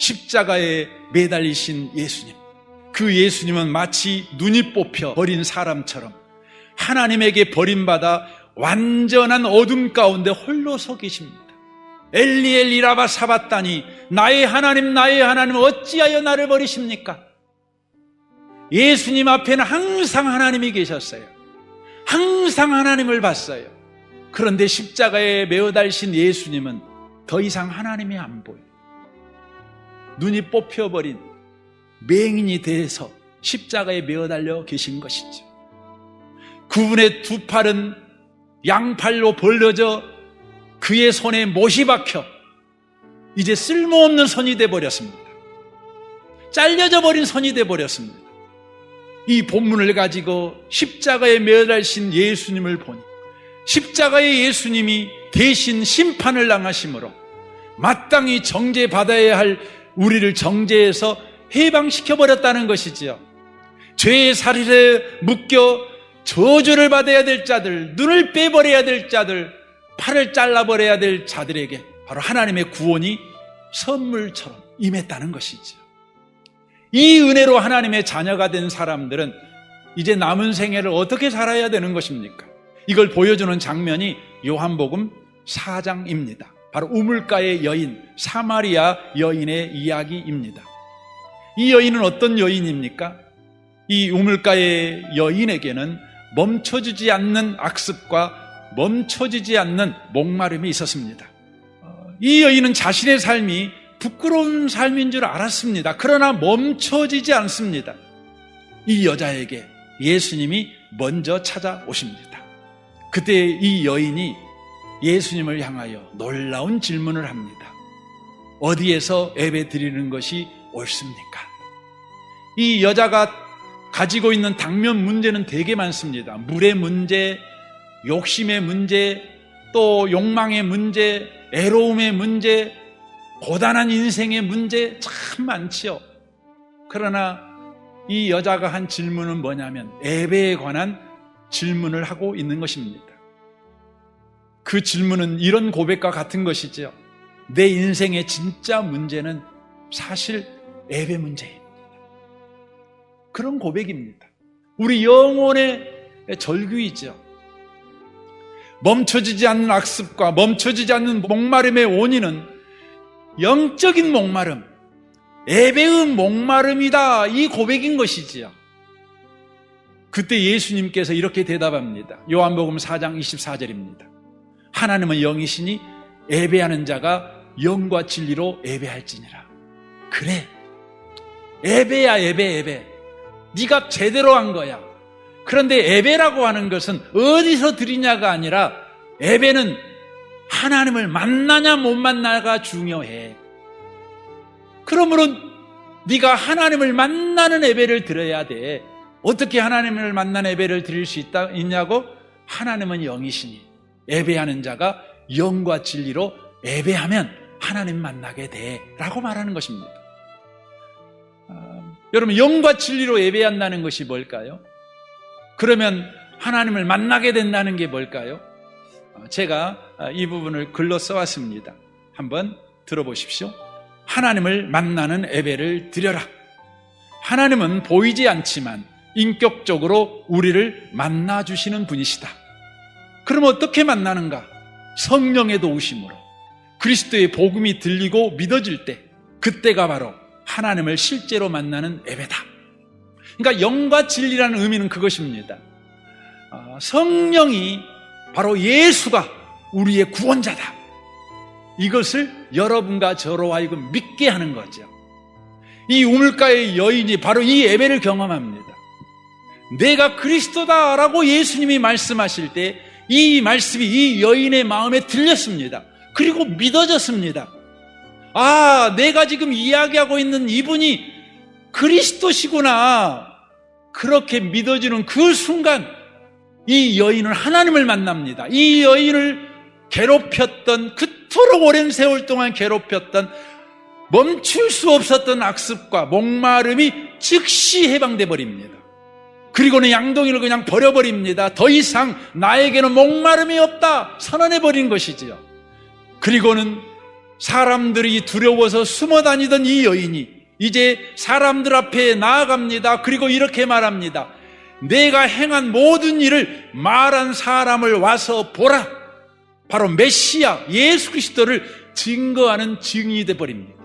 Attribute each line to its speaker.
Speaker 1: 십자가에 매달리신 예수님, 그 예수님은 마치 눈이 뽑혀 버린 사람처럼 하나님에게 버림받아 완전한 어둠 가운데 홀로 서 계십니다. 엘리 엘리 라마 사바다니, 나의 하나님 어찌하여 나를 버리십니까? 예수님 앞에는 항상 하나님이 계셨어요. 항상 하나님을 봤어요. 그런데 십자가에 매어달린 예수님은 더 이상 하나님이 안 보여요. 눈이 뽑혀버린 맹인이 돼서 십자가에 매어달려 계신 것이죠. 그분의 두 팔은 양팔로 벌려져 그의 손에 못이 박혀 이제 쓸모없는 손이 돼버렸습니다. 잘려져 버린 손이 돼버렸습니다. 이 본문을 가지고 십자가에 매달리신 예수님을 보니 십자가의 예수님이 대신 심판을 당하심으로 마땅히 정죄받아야 할 우리를 정죄해서 해방시켜버렸다는 것이지요. 죄의 사리에 묶여 저주를 받아야 될 자들, 눈을 빼버려야 될 자들, 팔을 잘라버려야 될 자들에게 바로 하나님의 구원이 선물처럼 임했다는 것이죠. 이 은혜로 하나님의 자녀가 된 사람들은 이제 남은 생애를 어떻게 살아야 되는 것입니까? 이걸 보여주는 장면이 요한복음 4장입니다. 바로 우물가의 여인, 사마리아 여인의 이야기입니다. 이 여인은 어떤 여인입니까? 이 우물가의 여인에게는 멈춰지지 않는 악습과 멈춰지지 않는 목마름이 있었습니다. 이 여인은 자신의 삶이 부끄러운 삶인 줄 알았습니다. 그러나 멈춰지지 않습니다. 이 여자에게 예수님이 먼저 찾아오십니다. 그때 이 여인이 예수님을 향하여 놀라운 질문을 합니다. 어디에서 예배 드리는 것이 옳습니까? 이 여자가 가지고 있는 당면 문제는 되게 많습니다. 물의 문제, 욕심의 문제, 또 욕망의 문제, 애로움의 문제, 고단한 인생의 문제 참 많지요. 그러나 이 여자가 한 질문은 뭐냐면 예배에 관한 질문을 하고 있는 것입니다. 그 질문은 이런 고백과 같은 것이죠. 내 인생의 진짜 문제는 사실 예배 문제입니다. 그런 고백입니다. 우리 영혼의 절규이죠. 멈춰지지 않는 악습과 멈춰지지 않는 목마름의 원인은 영적인 목마름, 예배의 목마름이다, 이 고백인 것이지요. 그때 예수님께서 이렇게 대답합니다. 요한복음 4장 24절입니다. 하나님은 영이시니 예배하는 자가 영과 진리로 예배할지니라. 그래, 예배야, 예배. 네가 제대로 한 거야. 그런데 예배라고 하는 것은 어디서 드리냐가 아니라 예배는 하나님을 만나냐 못 만나가 중요해. 그러므로 네가 하나님을 만나는 예배를 드려야 돼. 어떻게 하나님을 만나는 예배를 드릴 수 있냐고? 하나님은 영이시니 예배하는 자가 영과 진리로 예배하면 하나님 만나게 돼 라고 말하는 것입니다. 여러분, 영과 진리로 예배한다는 것이 뭘까요? 그러면 하나님을 만나게 된다는 게 뭘까요? 제가 이 부분을 글로 써왔습니다. 한번 들어보십시오. 하나님을 만나는 예배를 드려라. 하나님은 보이지 않지만 인격적으로 우리를 만나주시는 분이시다. 그럼 어떻게 만나는가? 성령의 도우심으로 그리스도의 복음이 들리고 믿어질 때, 그때가 바로 하나님을 실제로 만나는 예배다. 그러니까 영과 진리라는 의미는 그것입니다. 성령이 바로 예수가 우리의 구원자다. 이것을 여러분과 저로 하여금 믿게 하는 거죠. 이 우물가의 여인이 바로 이 예배를 경험합니다. 내가 그리스도다라고 예수님이 말씀하실 때 이 말씀이 이 여인의 마음에 들렸습니다. 그리고 믿어졌습니다. 아, 내가 지금 이야기하고 있는 이분이 그리스도시구나. 그렇게 믿어지는 그 순간 이 여인은 하나님을 만납니다. 이 여인을 괴롭혔던, 그토록 오랜 세월 동안 괴롭혔던, 멈출 수 없었던 악습과 목마름이 즉시 해방돼 버립니다. 그리고는 양동이를 그냥 버려버립니다. 더 이상 나에게는 목마름이 없다 선언해버린 것이지요. 그리고는 사람들이 두려워서 숨어 다니던 이 여인이 이제 사람들 앞에 나아갑니다. 그리고 이렇게 말합니다. 내가 행한 모든 일을 말한 사람을 와서 보라. 바로 메시아 예수 그리스도를 증거하는 증인이 되어버립니다.